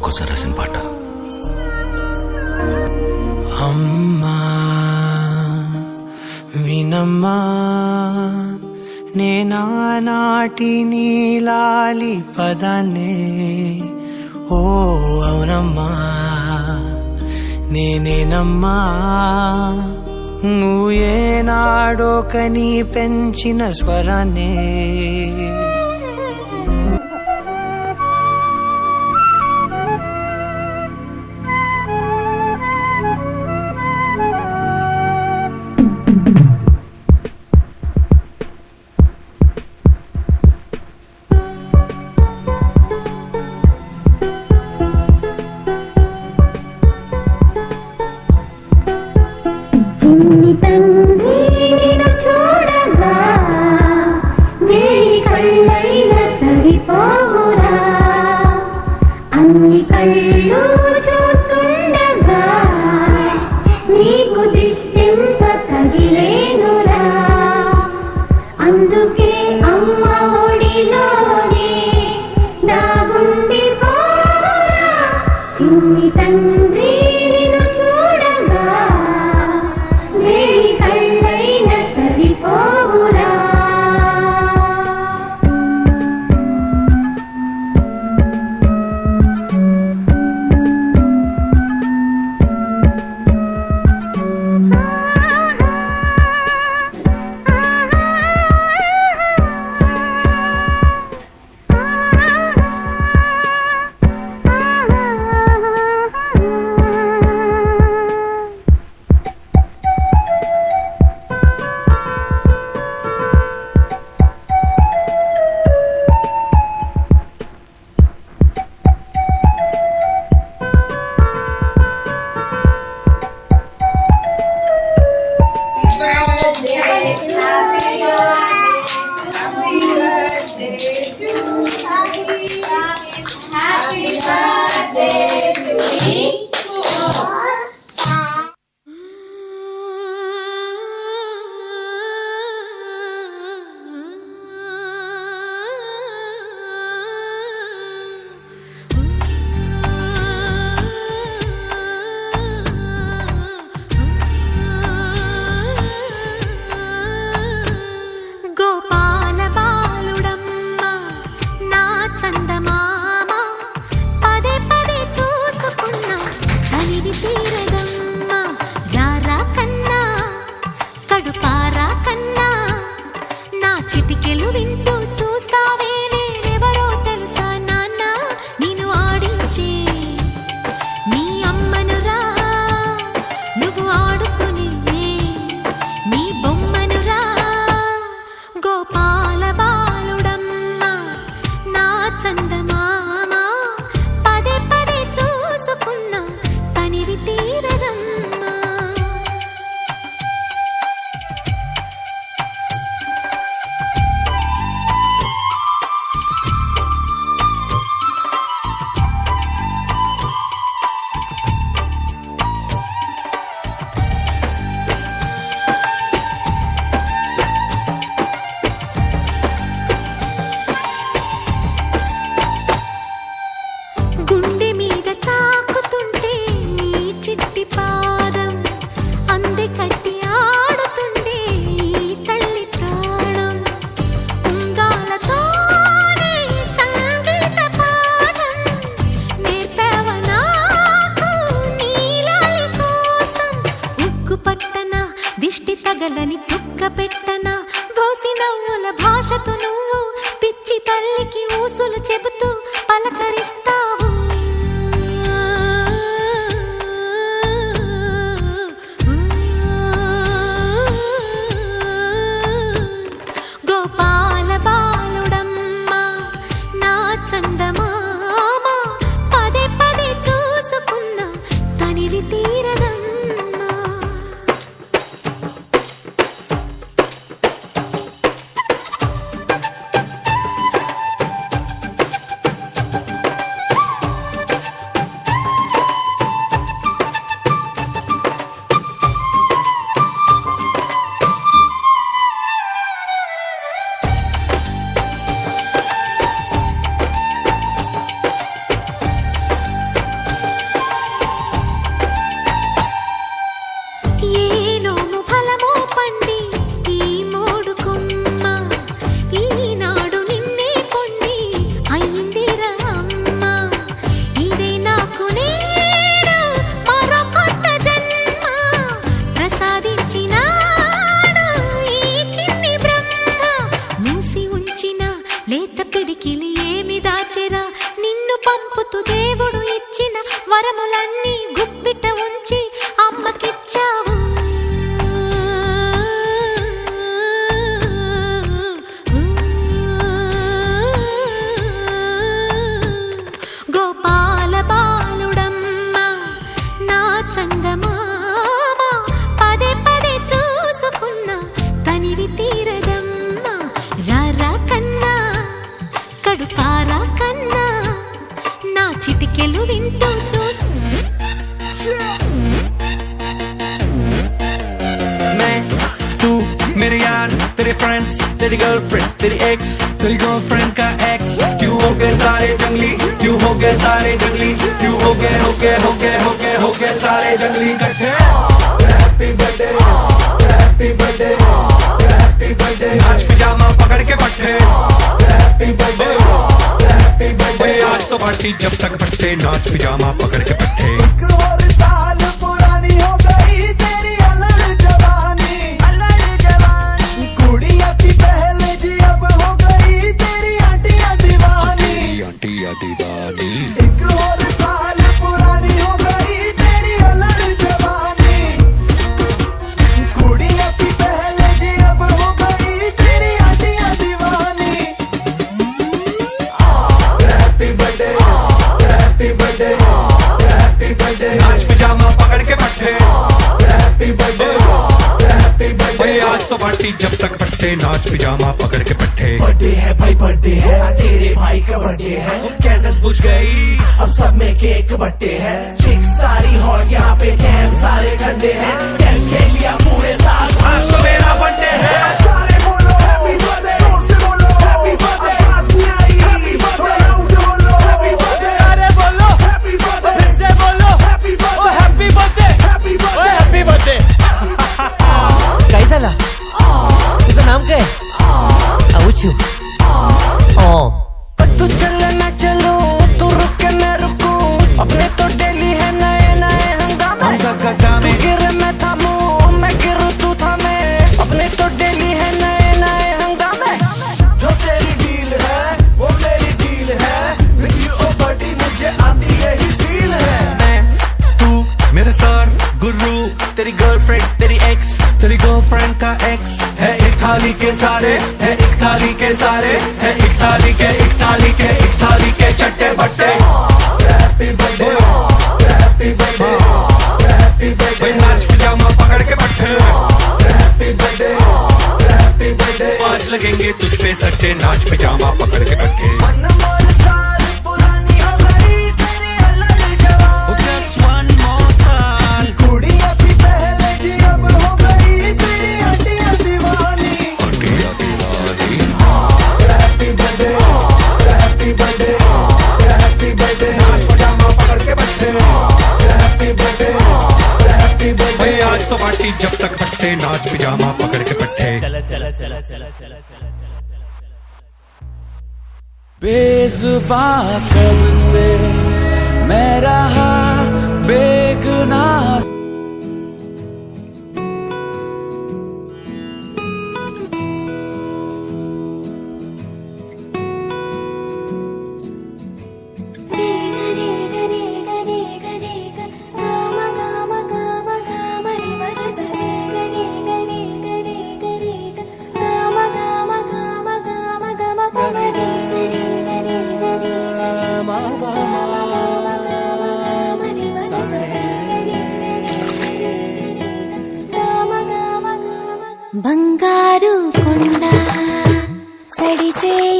కోసం రాసిన పాట. అమ్మా వినమ్మా, నేనానాటి నీలాలి పదాన్నే. ఓ అవునమ్మా నేనేనమ్మా, నువ్వు ఏనాడో కని పెంచిన స్వరాన్నే. అన్ని కళ్ళు చూస్తుండగా నీకు దిష్టంత తగిలేనురా. అందుకే అమ్మ ఒడిలోనే దాగుండిపోరా. చిన్ని తండ్రి నిన్ను చూడగా వేయి కళ్ళైన సరిపోవురా. చిటికెలు వింటూ చూస్తావే నేనెవరో తెలుసా నాన్న, నేను ఆడించే నీ అమ్మనురా. నువ్వు ఆడుకుని నీ బొమ్మనురా. గోపాల బాలుడమ్మ నా చందమామ, పదే పదే చూసుకున్నా తనివి తీరదమ్మా. గుండె మీద తాకుతుంటే నీ చిట్టి పాదం, అంది కట్టి ఆడుతుండే ఈ తల్లి ప్రాణం. ఉంగాలతోనే సంగీత పాఠం నేర్పావ నాకు నీలాలి కోసం. ఉక్కు పట్టన దిష్టి తగలని చుక్క పెట్టన, భోసి నవ్వుల భాషతో నువ్వు పిచ్చి తల్లికి ఊసులు చెబుతూ పలకరిస్తావు. గోపాల బాలుడమ్మ నా చందమామ, పదే పదే చూసుకున్నా తనివి తీరదమ్మా. దేవుడు ఇచ్చిన వరములన్నీ గుప్పిట ఉంచి అమ్మకిచ్చావు. గోపాల బాలుడమ్మ నా చందమామ పదే పదే చూసుకున్న తనివి తీరదమ్మ. రారా కన్నా కడుపారా కన్నా నా చిటికెలు వింటూ చూస్తూ मैं तू मेरे यार तेरे फ्रेंड्स तेरी गर्लफ्रेंड तेरी एक्स तेरी गर्लफ्रेंड का एक्स क्यों हो गए सारे जंगली क्यों हो गए सारे जंगली क्यों हो गए सारे जंगली इकट्ठे. Happy birthday happy birthday happy birthday नाच पिजामा पकड़ के पट्टे. हैप्पी बर्थडे हैप्पी बर्थडे आज तो पार्टी जब तक फट्टे नाच पिजामा पकड़ के पट्टे. एक और साल पुरानी हो गई तेरी अलग जवानी कुड़िया की पहले जी अब हो गई तेरी आंटियां दीवानी. आंटिया दीवानी एक और साल पुरानी हो गई तेरी अलग जवानी कुड़िया की पहले जी अब हो गई तेरी आंटियां दीवानी. Happy birthday happy birthday happy birthday नाच पिजामा पकड़ के पट्टे. हैप्पी बर्थडे हैप्पी बर्थडे आज तो पार्टी जब तक फट्टे नाच पिजामा पकड़ के पट्टे. बर्थडे है भाई बर्थडे है तेरे भाई का बर्थडे है. कैंडल्स बुझ गई अब सब में केक बट्टे हैं. चिक सारी हॉट यहाँ पे कैंप सारे ठंडे हैं. कैंप खेल लिया पूरे साल आज तो मेरा बर्थडे है. सारे बोलो हैप्पी बर्थडे जोर से बोलो हैप्पी बर्थडे आवाज नहीं आई हैप्पी बर्थडे लाउड बोलो हैप्पी बर्थडे अरे बोलो हैप्पी बर्थडे फिर से बोलो happy birthday happy birthday happy birthday happy birthday. काय झाला तुझं नाम काय आऊचू तू चल मैं चलू तू रुके मैं रुकू अपने तो डेली है नए नए हंगामे. तू गिरे मैं थामू मैं गिरू तू थामे अपने तो डेली है नए नए हंगामे. जो तेरी डील है वो मेरी डील है विद यू ओ बडी मुझे आती यही फील है. तू मेरे सर गुरु तेरी गर्लफ्रेंड तेरी एक्स तेरी गर्लफ्रेंड का एक्स है. एक थाली के सारे है एक थाली के सारे है एक थाली के चट्टे बट्टे. Happy birthday happy birthday happy birthday नाच पिजामा पकड़ के पट्टे. हैप्पी बर्थडे हैप्पी बर्थडे आज लगेंगे तुझ पे सट्टे नाच पिजामा पकड़ के पट्टे. अनमोल साल पुरानी हो गई तेरी अलग जवानी Just one more साल कुड़िया की पहले जी अब हो गई तेरी आंटियां दीवानी. आंटिया दीवानी happy birthday happy birthday happy birthday नाच पिजामा पकड़ के पट्टे. हैप्पी बर्थडे हैप्पी बर्थडे आज तो पार्टी जब तक फट्टे नाच पिजामा पकड़ के पट्टे. बेजुबां कब से मैं रहा बेगुनाह. బంగారు కొండ సడి చేయి